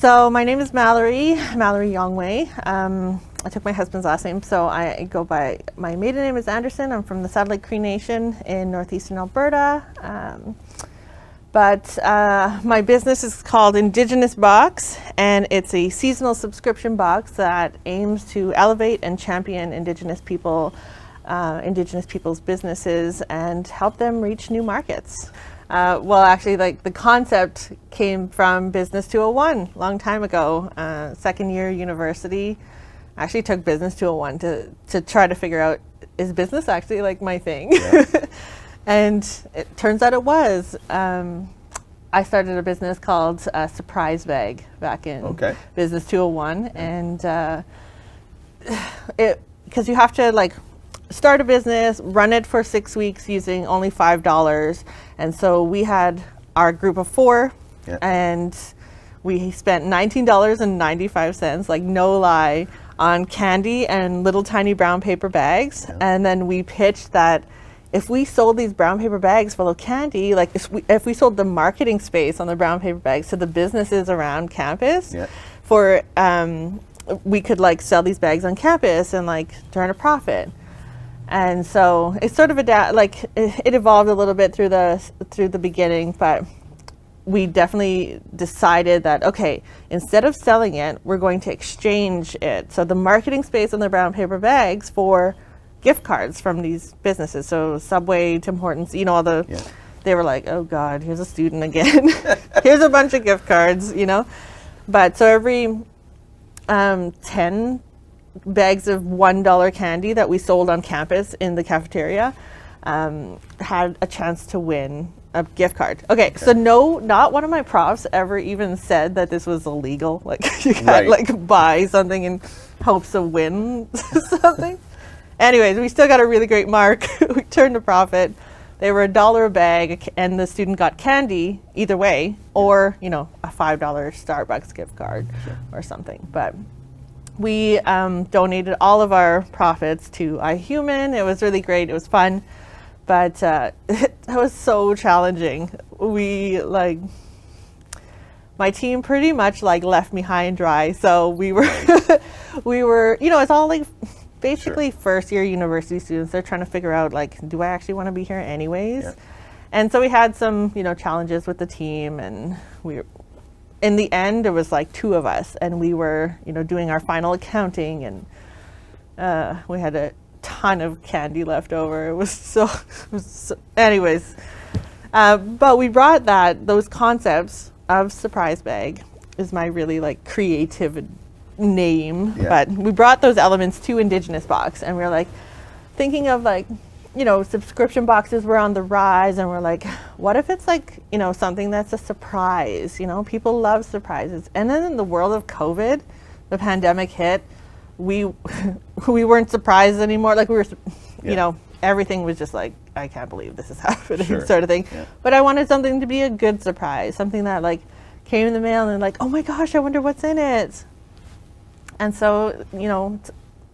So my name is Mallory Yawnghwe. I took my husband's last name, so I go by, my maiden name is Anderson. I'm from the Satellite Cree Nation in northeastern Alberta. But my business is called Indigenous Box, and it's a seasonal subscription box that aims to elevate and champion Indigenous people, Indigenous people's businesses, and help them reach new markets. Well, actually, like the concept came from Business 201 long time ago. Second year university, I actually took Business 201 to try to figure out, is business actually like my thing? Yeah. And it turns out it was. I started a business called Surprise Bag back in Business 201, and because you have to like start a business, run it for 6 weeks using only $5. And so we had our group of 4, and we spent $19.95, like no lie, on candy and little tiny brown paper bags. And then we pitched that if we sold these brown paper bags full of candy, like if we sold the marketing space on the brown paper bags to the businesses around campus, for we could like sell these bags on campus and like turn a profit. And so it's sort of it evolved a little bit through the beginning, but we definitely decided that, okay, instead of selling it, we're going to exchange it. So the marketing space on the brown paper bags for gift cards from these businesses. So Subway, Tim Hortons, you know, all they were like, oh God, here's a student again. Here's a bunch of gift cards, you know. But so every 10 bags of $1 candy that we sold on campus in the cafeteria had a chance to win a gift card. Okay, so no, not one of my profs ever even said that this was illegal. Like you can't like buy something in hopes of win something. Anyways, we still got a really great mark. We turned a profit. They were $1 a bag, and the student got candy either way, or you know, a $5 Starbucks gift card or something. But we donated all of our profits to iHuman. It was really great. It was fun, but it was so challenging. We my team pretty much like left me high and dry. So we were, you know, it's all like basically first year university students. They're trying to figure out like, do I actually want to be here anyways? And so we had some, you know, challenges with the team, and in the end, it was like 2 of us, and we were, you know, doing our final accounting, and we had a ton of candy left over. It was so anyways. But we brought those concepts of Surprise Bag is my really like creative name, but we brought those elements to Indigenous Box, and we were like thinking of like, you know, subscription boxes were on the rise, and we're like, what if it's like, you know, something that's a surprise? You know, people love surprises. And then in the world of COVID, the pandemic hit, we weren't surprised anymore. Like we were, you know, everything was just like, I can't believe this is happening, sort of thing. But I wanted something to be a good surprise, something that like came in the mail and like, oh my gosh, I wonder what's in it. And so, you know,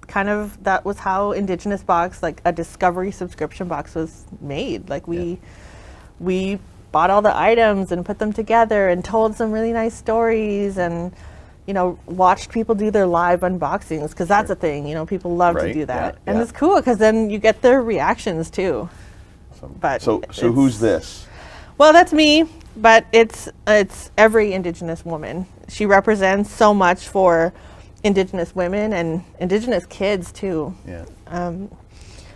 kind of that was how Indigenous Box, like a discovery subscription box, was made. Like we bought all the items and put them together and told some really nice stories, and you know, watched people do their live unboxings, because that's a thing, you know, people love to do that. And it's cool because then you get their reactions too. But so who's this? Well, that's me, but it's every Indigenous woman. She represents so much for Indigenous women and Indigenous kids too.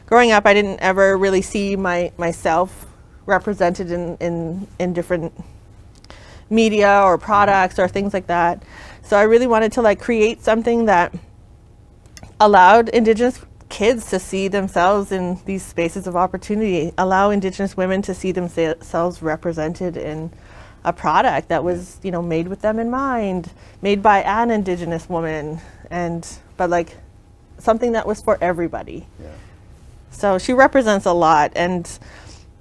Growing up, I didn't ever really see myself represented in different media or products or things like that. So I really wanted to like create something that allowed Indigenous kids to see themselves in these spaces of opportunity, allow Indigenous women to see themselves represented in a product that was, you know, made with them in mind, made by an Indigenous woman, but like something that was for everybody. So she represents a lot, and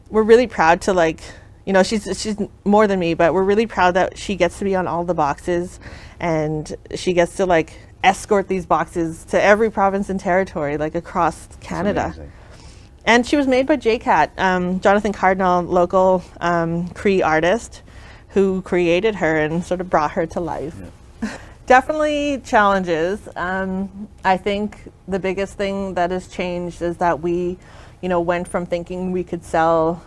we're really proud to like, you know, she's more than me, but we're really proud that she gets to be on all the boxes, and she gets to like escort these boxes to every province and territory, like across Canada. And she was made by JCAT, Jonathan Cardinal, local Cree artist, who created her and sort of brought her to life. Yeah. Definitely challenges. I think the biggest thing that has changed is that we, went from thinking we could sell,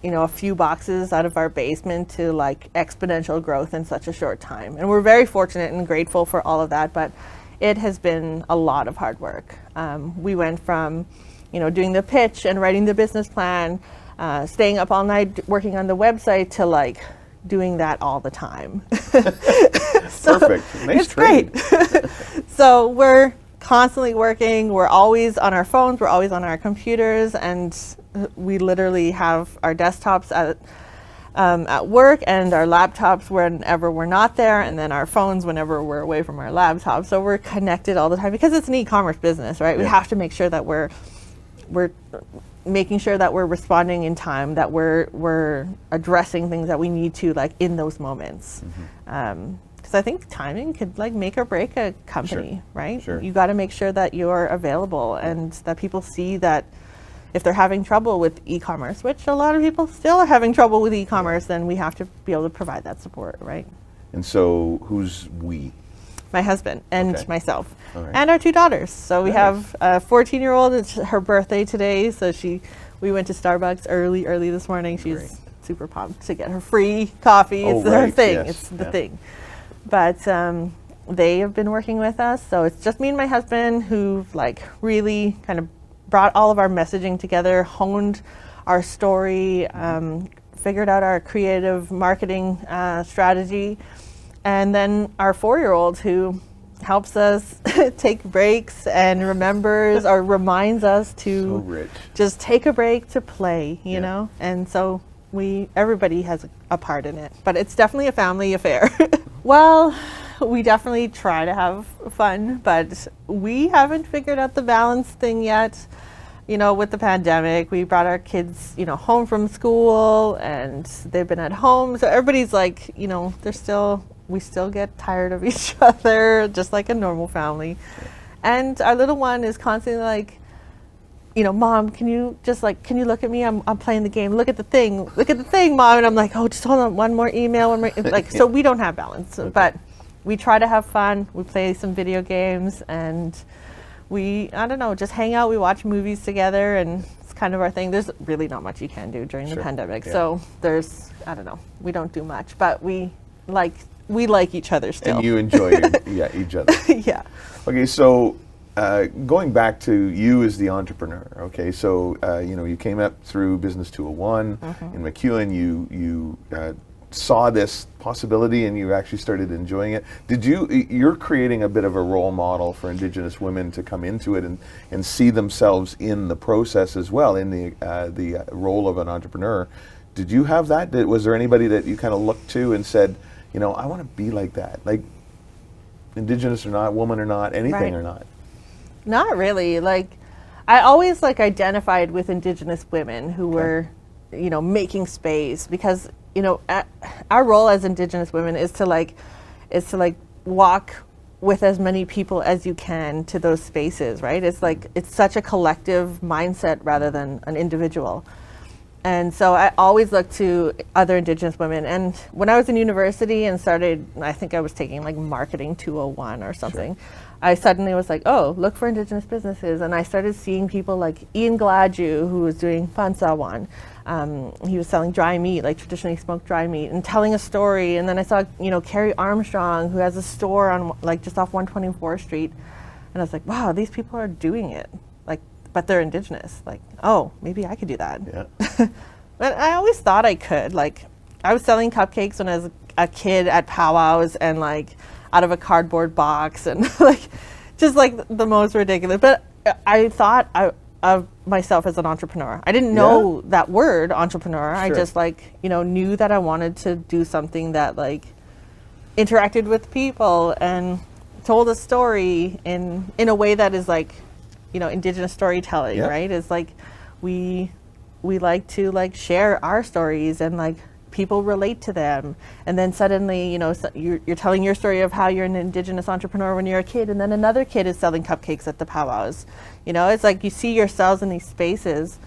a few boxes out of our basement to like exponential growth in such a short time. And we're very fortunate and grateful for all of that, but it has been a lot of hard work. We went from, doing the pitch and writing the business plan, staying up all night working on the website to like doing that all the time. So perfect. Nice it's great. So we're constantly working. We're always on our phones. We're always on our computers, and we literally have our desktops at work and our laptops whenever we're not there, and then our phones whenever we're away from our laptops. So we're connected all the time because it's an e-commerce business, right? Yeah. We have to make sure that we're making sure that we're responding in time, that we're addressing things that we need to, like in those moments. Because I think timing could like make or break a company, right? Sure. You got to make sure that you're available and that people see that if they're having trouble with e-commerce, which a lot of people still are having trouble with e-commerce, then we have to be able to provide that support, right? And so who's we? My husband and myself, right. And our 2 daughters. So we have a 14-year-old. It's her birthday today, so we went to Starbucks early this morning. She's super pumped to get her free coffee. It's her thing. Yes. It's the thing. But they have been working with us, so it's just me and my husband who like really kind of brought all of our messaging together, honed our story, figured out our creative marketing strategy. And then our 4-year-old who helps us take breaks and remembers or reminds us to just take a break to play, you know? And so everybody has a part in it, but it's definitely a family affair. Well, we definitely try to have fun, but we haven't figured out the balance thing yet. With the pandemic, we brought our kids, home from school and they've been at home. So everybody's like, we still get tired of each other, just like a normal family. And our little one is constantly like, Mom, can you look at me? I'm playing the game. Look at the thing, Mom. And I'm like, oh, just hold on, one more email. Like, so we don't have balance, but we try to have fun. We play some video games and just hang out. We watch movies together and it's kind of our thing. There's really not much you can do during the pandemic. So we don't do much, but we like each other still. And you enjoy each other. Yeah. Okay, so going back to you as the entrepreneur, okay, so you came up through Business 201 in MacEwan, you saw this possibility and you actually started enjoying it. You're creating a bit of a role model for Indigenous women to come into it and see themselves in the process as well, in the role of an entrepreneur. Did you have that? Was there anybody that you kind of looked to and said, I want to be like that, like Indigenous or not, woman or not, anything or not? Not really. Like, I always identified with Indigenous women who were, making space because, our role as Indigenous women is to walk with as many people as you can to those spaces, right? It's such a collective mindset rather than an individual. And so I always looked to other Indigenous women. And when I was in university and I think I was taking Marketing 201 or something, I suddenly was like, oh, look for Indigenous businesses. And I started seeing people like Ian Gladue, who was doing Pansawan. He was selling dry meat, like traditionally smoked dry meat, and telling a story. And then I saw, Carrie Armstrong, who has a store on just off 124th Street. And I was like, wow, these people are doing it. But they're Indigenous. Like, oh, maybe I could do that. Yeah. But I always thought I could. I was selling cupcakes when I was a kid at powwows and out of a cardboard box and just the most ridiculous. But I thought of myself as an entrepreneur. I didn't know that word, entrepreneur. I just knew that I wanted to do something that interacted with people and told a story in a way that is Indigenous storytelling, right? It's we like to share our stories and people relate to them. And then suddenly, you're telling your story of how you're an Indigenous entrepreneur when you're a kid, and then another kid is selling cupcakes at the powwows. It's you see yourselves in these spaces.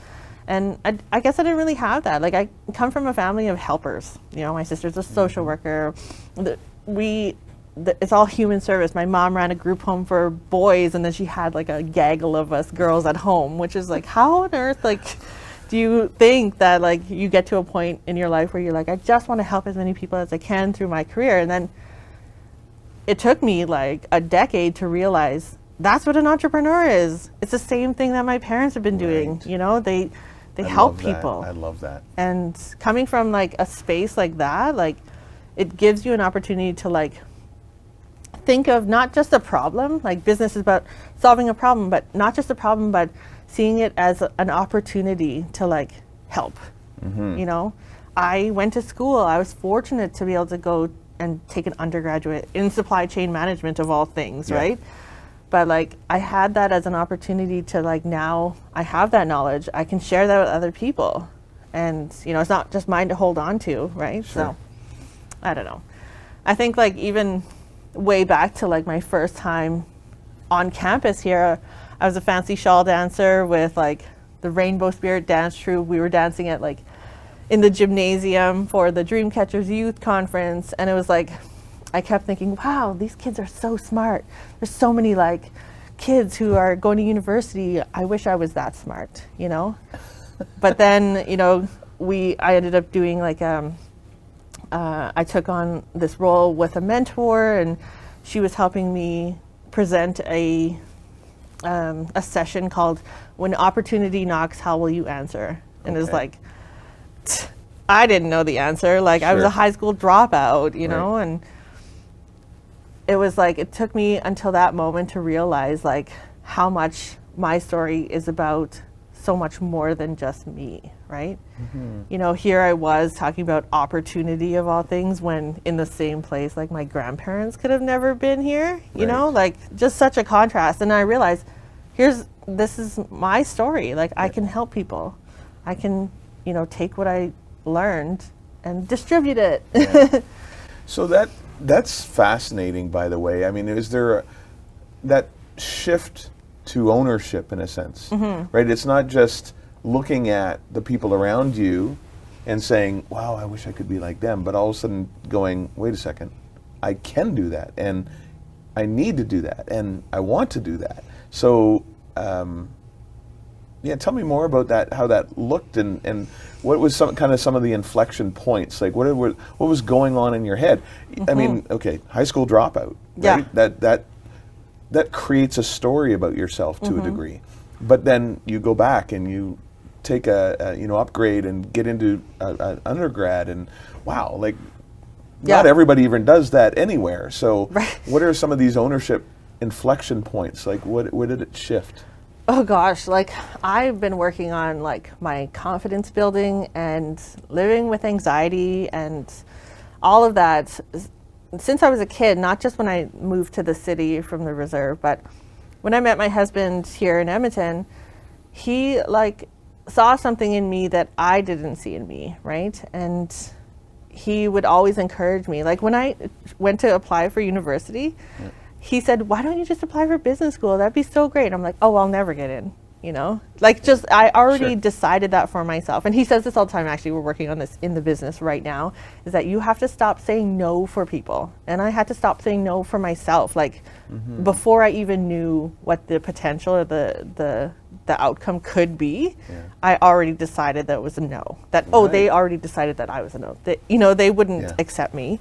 And I guess I didn't really have that. I come from a family of helpers. My sister's a social worker. We it's all human service. My mom ran a group home for boys, and then she had like a gaggle of us girls at home, which is like, how on earth, like, do you think that like you get to a point in your life where you're like, I just want to help as many people as I can through my career? And then it took me like a decade to realize that's what an entrepreneur is. It's the same thing that my parents have been doing. Right. You know, they help people. I love that. And coming from like a space like that, like it gives you an opportunity to like think of not just a problem, like business is about solving a problem, but not just a problem, but seeing it as an opportunity to like help. You know, I went to school. I was fortunate to be able to go and take an undergraduate in supply chain management of all things, right? But like I had that as an opportunity to like, now I have that knowledge. I can share that with other people. And, you know, it's not just mine to hold on to, right? Sure. So I don't know. I think like even way back to like my first time on campus here, I was a fancy shawl dancer with like the Rainbow Spirit dance troupe. We were dancing at like in the gymnasium for the Dreamcatchers Youth Conference. And it was like, I kept thinking, wow, these kids are so smart. There's so many like kids who are going to university. I wish I was that smart, you know? But then, you know, I ended up doing like, I took on this role with a mentor, and she was helping me present a session called When Opportunity Knocks, How Will You Answer? And it was like, I didn't know the answer. Like I was a high school dropout, you know, and it was like, it took me until that moment to realize like how much my story is about so much more than just me, right? You know, here I was talking about opportunity of all things, when in the same place, like my grandparents could have never been here, you know, like just such a contrast. And I realized, this is my story. Like I can help people. I can, you know, take what I learned and distribute it. So that's fascinating, by the way. I mean, is there that shift to ownership in a sense, right? It's not just looking at the people around you and saying, wow, I wish I could be like them, but all of a sudden going, wait a second, I can do that, and I need to do that, and I want to do that. So, yeah, tell me more about that, how that looked, and what was some of the inflection points, like what was going on in your head? I mean, okay, high school dropout, right? That creates a story about yourself to a degree, but then you go back and you take a upgrade and get into an undergrad, and wow, like not everybody even does that anywhere. So what are some of these ownership inflection points? Like where did it shift? Oh gosh, like I've been working on like my confidence building and living with anxiety and all of that since I was a kid, not just when I moved to the city from the reserve, but when I met my husband here in Edmonton, he like saw something in me that I didn't see in me, right? And he would always encourage me. Like when I went to apply for university, he said, why don't you just apply for business school? That'd be so great. I'm like, oh, I'll never get in, you know? Like just, I already decided that for myself. And he says this all the time, actually, we're working on this in the business right now, is that you have to stop saying no for people. And I had to stop saying no for myself. Like before I even knew what the potential or the outcome could be, I already decided that it was a no. That, they already decided that I was a no. That, you know, they wouldn't accept me.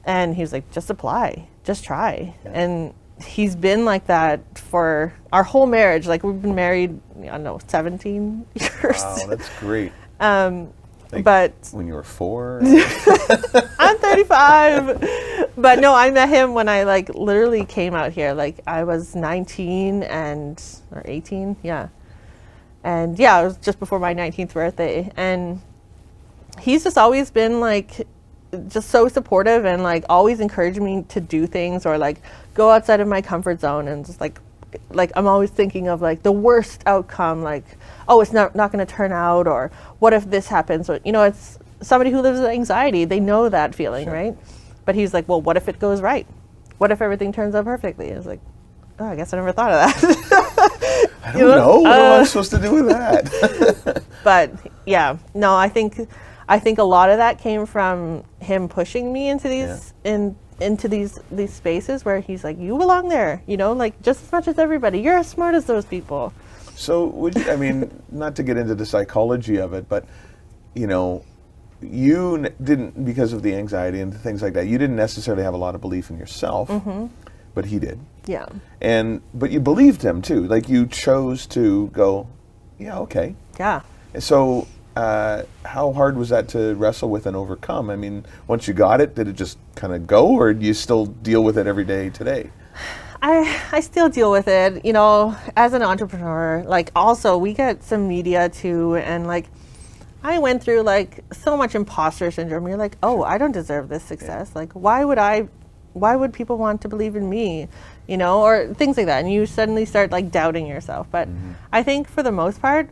And he was like, just apply, just try. And he's been like that for our whole marriage. Like we've been married, I don't know, 17 years. Wow, that's great. Like but when you were 4? I'm 35. But no, I met him when I like literally came out here. Like I was 19 or 18, And it was just before my 19th birthday. And he's just always been like, just so supportive and like always encouraging me to do things or like go outside of my comfort zone, and just like I'm always thinking of like the worst outcome, like, oh, it's not going to turn out, or what if this happens? Or, you know, it's somebody who lives with anxiety. They know that feeling, right? But he's like, well, what if it goes right? What if everything turns out perfectly? I was like, oh, I guess I never thought of that. I don't know. What am I supposed to do with that? But yeah, no, I think a lot of that came from him pushing me into these into these spaces where he's like, you belong there, you know, like just as much as everybody. You're as smart as those people. So I mean, not to get into the psychology of it, but you know, you didn't, because of the anxiety and things like that, you didn't necessarily have a lot of belief in yourself, but he did. Yeah. But you believed him too. Like you chose to go, yeah, okay. Yeah. So how hard was that to wrestle with and overcome? I mean, once you got it, did it just kind of go, or do you still deal with it every day today? I still deal with it, you know, as an entrepreneur. Like, also, we get some media too, and like, I went through like so much imposter syndrome. You're like, oh, I don't deserve this success. Like, why would people want to believe in me, you know, or things like that. And you suddenly start like doubting yourself. But I think for the most part,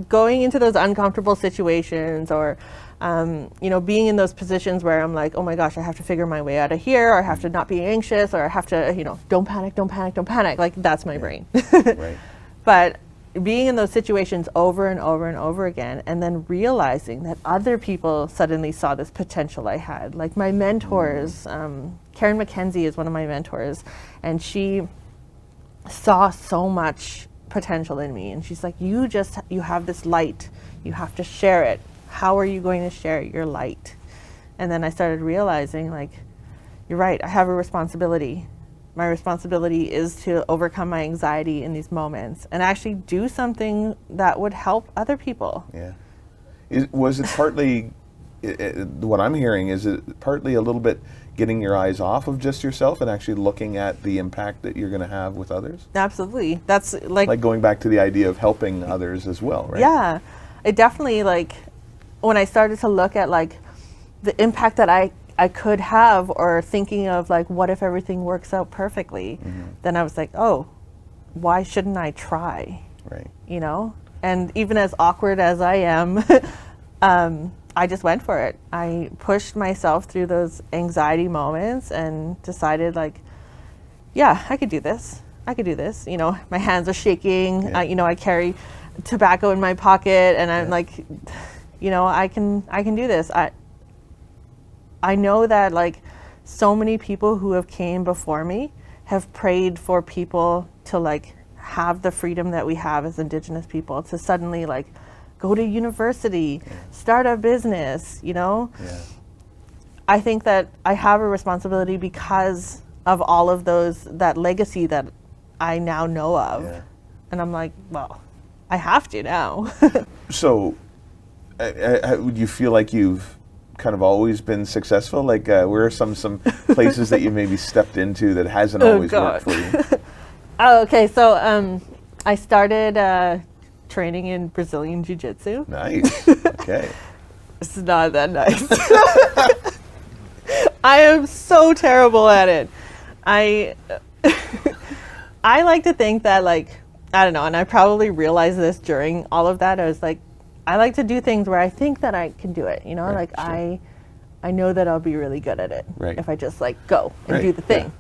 going into those uncomfortable situations, or you know, being in those positions where I'm like, oh my gosh, I have to figure my way out of here, or I have to not be anxious, or I have to, you know, don't panic. Like, that's my brain. Right. But being in those situations over and over and over again, and then realizing that other people suddenly saw this potential I had. Like my mentors, Karen McKenzie is one of my mentors, and she saw so much potential in me. And she's like, you have this light. You have to share it. How are you going to share your light? And then I started realizing, like, you're right, I have a responsibility. My responsibility is to overcome my anxiety in these moments and actually do something that would help other people. Yeah. Was it partly, what I'm hearing, is it partly a little bit getting your eyes off of just yourself and actually looking at the impact that you're going to have with others? Absolutely. That's like going back to the idea of helping others as well, right? Yeah. It definitely, like, when I started to look at like the impact that I could have, or thinking of like, what if everything works out perfectly? Then I was like, oh, why shouldn't I try? Right. You know? And even as awkward as I am, I just went for it. I pushed myself through those anxiety moments and decided, like, yeah, I could do this. You know, my hands are shaking. Yeah. You know, I carry tobacco in my pocket, and I'm like, you know, I can do this. I know that like so many people who have came before me have prayed for people to like have the freedom that we have as Indigenous people, to suddenly like go to university, start a business, you know? Yeah. I think that I have a responsibility because of all of that legacy that I now know of. Yeah. And I'm like, well, I have to now. So, would you feel like you've kind of always been successful? Like, where are some places that you maybe stepped into that hasn't always worked for you? Oh, okay. So, I started training in Brazilian Jiu-Jitsu. Nice. Okay. It's not that nice. I am so terrible at it. I like to think that, like, I don't know, and I probably realized this during all of that. I was like, I like to do things where I think that I can do it, you know? Right, like, sure. I know that I'll be really good at it if I just, like, go and do the thing. Yeah.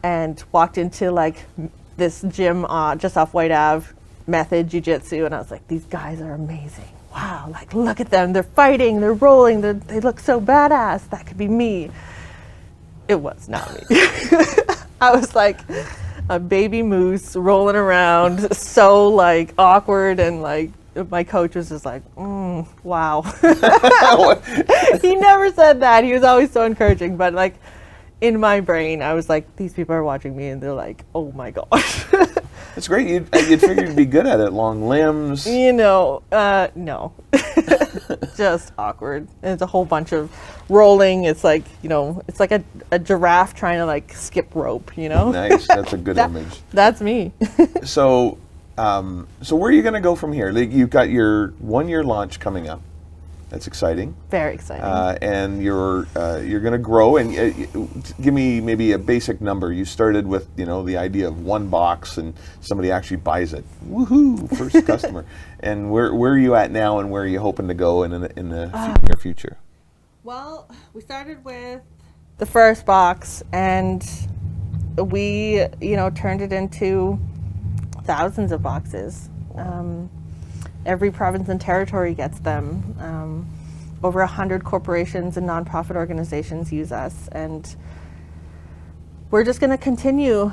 And walked into, like, this gym just off White Ave, Method Jiu-Jitsu, and I was like, these guys are amazing. Wow, like, look at them. They're fighting, they're rolling, they look so badass. That could be me. It was not me. I was like a baby moose rolling around, so like awkward, and like my coach was just like, wow. He never said that. He was always so encouraging, but like in my brain, I was like, these people are watching me and they're like, oh my gosh. That's great. You'd figured you'd be good at it. Long limbs. You know, no. Just awkward. And it's a whole bunch of rolling. It's like, you know, it's like a giraffe trying to like skip rope, you know? Nice. That's a good image. That's me. So where are you going to go from here? Like, you've got your 1-year launch coming up. That's exciting. Very exciting. And you're going to grow. And give me maybe a basic number. You started with, you know, the idea of 1 box, and somebody actually buys it. Woohoo! First customer. And where are you at now, and where are you hoping to go in the near future? Well, we started with the first box, and we, you know, turned it into thousands of boxes. Every province and territory gets them. over 100 corporations and nonprofit organizations use us, and we're just going to continue.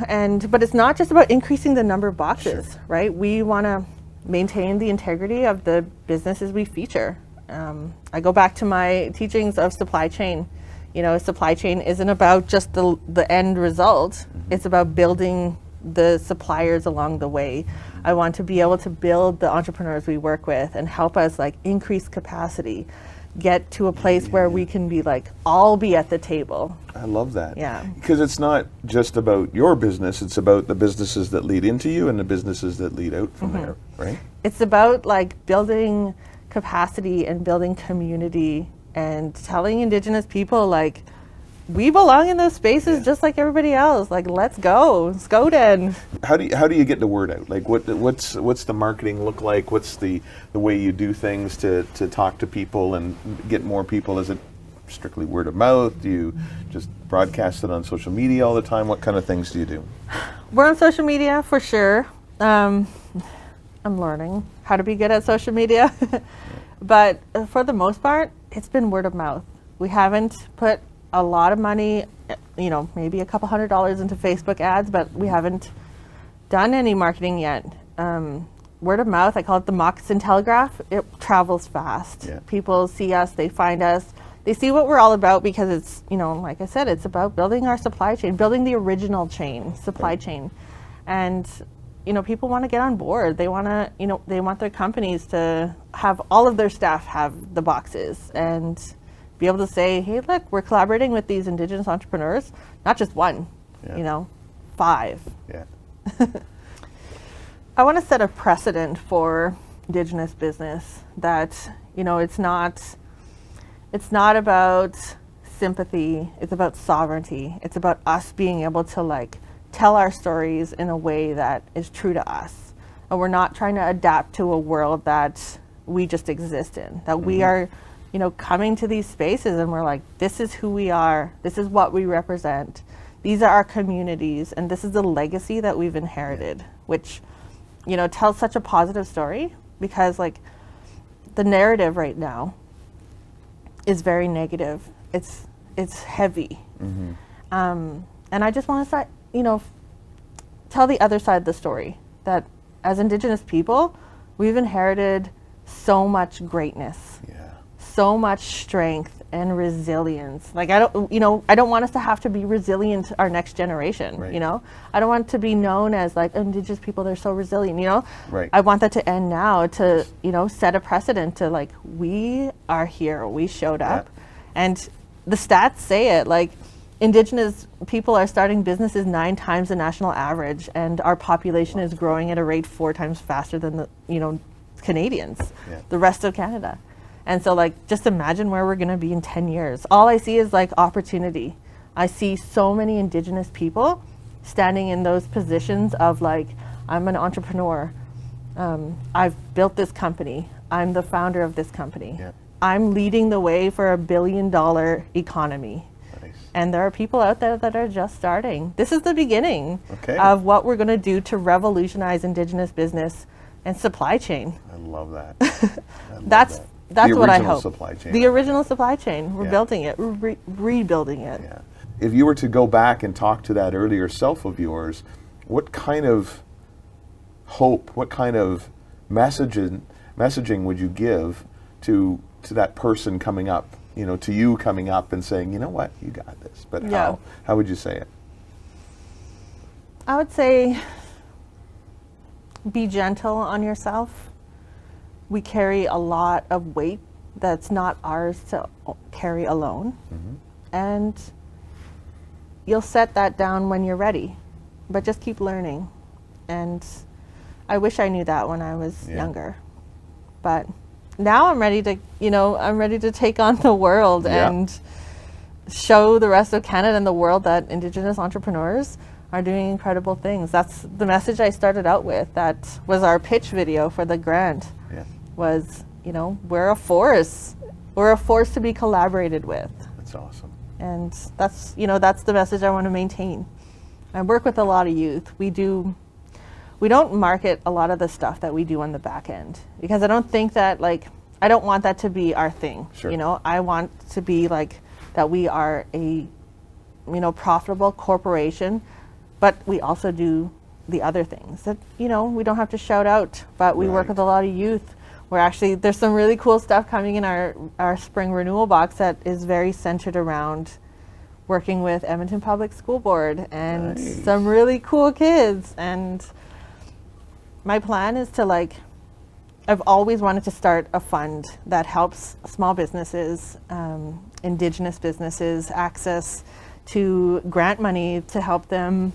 But it's not just about increasing the number of boxes, Sure. right? We want to maintain the integrity of the businesses we feature. I go back to my teachings of supply chain. You know, supply chain isn't about just the end result. Mm-hmm. It's about building the suppliers along the way. I want to be able to build the entrepreneurs we work with and help us like increase capacity, get to a place where we can be like, all be at the table. I love that. Yeah. Because it's not just about your business, it's about the businesses that lead into you and the businesses that lead out from there, right? It's about like building capacity and building community and telling Indigenous people like, we belong in those spaces just like everybody else. Like, let's go, Skoden. How do you get the word out? Like, what's the marketing look like? What's the way you do things to talk to people and get more people? Is it strictly word of mouth? Do you just broadcast it on social media all the time? What kind of things do you do? We're on social media for sure. I'm learning how to be good at social media, but for the most part, it's been word of mouth. We haven't put a lot of money, you know, maybe a couple $100 into Facebook ads, but we haven't done any marketing yet. Word of mouth, I call it the moccasin telegraph. It travels fast. Yeah. People see us, they find us, they see what we're all about, because it's, you know, like I said, it's about building our supply chain, building the original supply chain. And, you know, people want to get on board. They want to, you know, they want their companies to have all of their staff have the boxes and be able to say, hey, look, we're collaborating with these Indigenous entrepreneurs, not just one, you know, 5. Yeah. I want to set a precedent for Indigenous business that, you know, it's not about sympathy, it's about sovereignty. It's about us being able to like tell our stories in a way that is true to us. And we're not trying to adapt to a world that we just exist in, that we are, you know, coming to these spaces and we're like, this is who we are, this is what we represent, these are our communities, and this is the legacy that we've inherited, which, you know, tells such a positive story, because like the narrative right now is very negative. It's heavy. And I just want to, you know, tell the other side of the story, that as Indigenous people, we've inherited so much greatness. So much strength and resilience. Like, I don't want us to have to be resilient our next generation, you know? I don't want to be known as like Indigenous people, they're so resilient, you know? I want that to end now, to, you know, set a precedent to like, we are here, we showed up. And the stats say it, like Indigenous people are starting businesses 9 times the national average, and our population is growing at a rate 4 times faster than the, you know, Canadians, the rest of Canada. And so like, just imagine where we're going to be in 10 years. All I see is like opportunity. I see so many Indigenous people standing in those positions of like, I'm an entrepreneur. I've built this company. I'm the founder of this company. I'm leading the way for $1 billion economy. And there are people out there that are just starting. This is the beginning of what we're going to do to revolutionize Indigenous business and supply chain. I love that. That's what I hope. Supply chain. The original supply chain. We're building it. We're rebuilding it. If you were to go back and talk to that earlier self of yours, what kind of hope, what kind of messaging would you give to that person coming up, you know, to you coming up and saying, you know what, you got this? But how would you say it? I would say, be gentle on yourself. We carry a lot of weight that's not ours to carry alone. And you'll set that down when you're ready, but just keep learning. And I wish I knew that when I was younger. But now I'm ready to, you know, I'm ready to take on the world and show the rest of Canada and the world that Indigenous entrepreneurs are doing incredible things. That's the message I started out with. That was our pitch video for the grant. Was, you know, we're a force. We're a force to be collaborated with. That's awesome. And that's, you know, that's the message I want to maintain. I work with a lot of youth. We don't market a lot of the stuff that we do on the back end, because I don't think that, like, I don't want that to be our thing. Sure. You know, I want to be like that we are a, you know, profitable corporation, but we also do the other things that, you know, we don't have to shout out, but we work Right. with a lot of youth. We're actually, there's some really cool stuff coming in our spring renewal box that is very centered around working with Edmonton Public School Board and Nice. some really cool kids. And my plan is to like, I've always wanted to start a fund that helps small businesses, Indigenous businesses access to grant money to help them,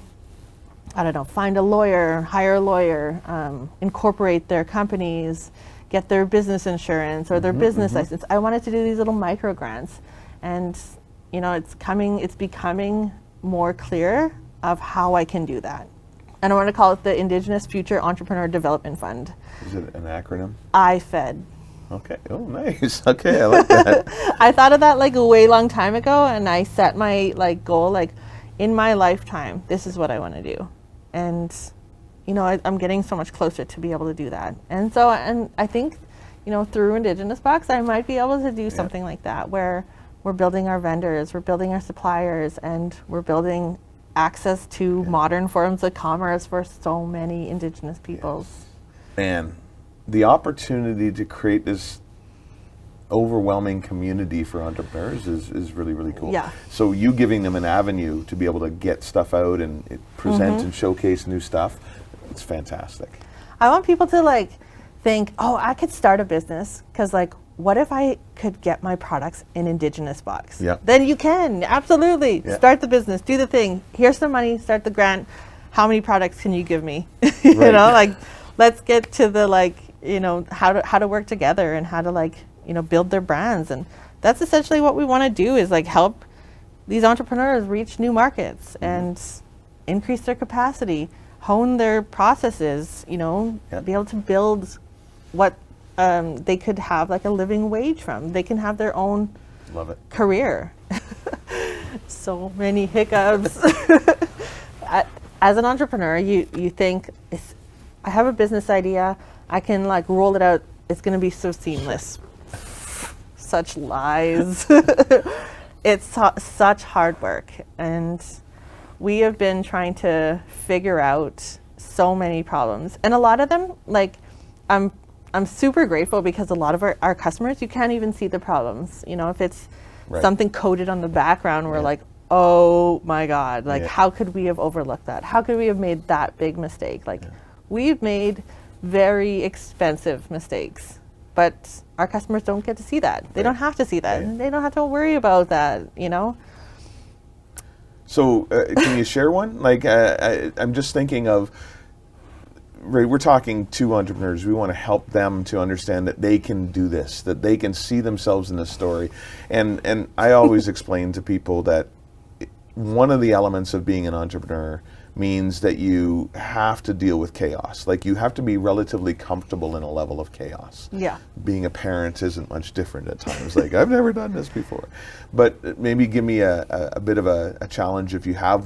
I don't know, find a lawyer, hire a lawyer, incorporate their companies, get their business insurance or their business license. I wanted to do these little micro grants, and you know, it's becoming more clear of how I can do that. And I want to call it the Indigenous Future Entrepreneur Development Fund. Is it an acronym? IFED. Okay. Oh, nice. Okay, I like that. I thought of that like a way long time ago, and I set my like goal, like in my lifetime, this is what I want to do. And you know, I'm getting so much closer to be able to do that. And so, and I think, you know, through Indigenous Box, I might be able to do something like that, where we're building our vendors, we're building our suppliers, and we're building access to modern forms of commerce for so many Indigenous peoples. And the opportunity to create this overwhelming community for entrepreneurs is really, really cool. Yeah. So you giving them an avenue to be able to get stuff out and present and showcase new stuff, it's fantastic. I want people to like think, oh, I could start a business, because like, what if I could get my products in Indigenous Box? Yeah. Then you can, absolutely. Yeah. Start the business, do the thing. Here's some money, start the grant. How many products can you give me? You Right. know, like, let's get to the like, you know, how to work together and how to like, you know, build their brands. And that's essentially what we want to do, is like help these entrepreneurs reach new markets and increase their capacity, hone their processes, you know, be able to build what they could have like a living wage from. They can have their own Love it. career. So many hiccups. As an entrepreneur, you think, I have a business idea, I can like roll it out, it's going to be so seamless. Such lies. It's such hard work, and we have been trying to figure out so many problems, and a lot of them, like, I'm super grateful, because a lot of our customers, you can't even see the problems. You know, if it's something coded on the background, we're like, oh my God, like how could we have overlooked that? How could we have made that big mistake? Like we've made very expensive mistakes, but our customers don't get to see that. They don't have to see that. And they don't have to worry about that, you know? So can you share one? Like I'm just thinking of, right, we're talking to entrepreneurs. We want to help them to understand that they can do this, that they can see themselves in this story. And I always explain to people that one of the elements of being an entrepreneur means that you have to deal with chaos. Like you have to be relatively comfortable in a level of chaos. Yeah. Being a parent isn't much different at times. Like I've never done this before. But maybe give me a bit of a challenge, if you have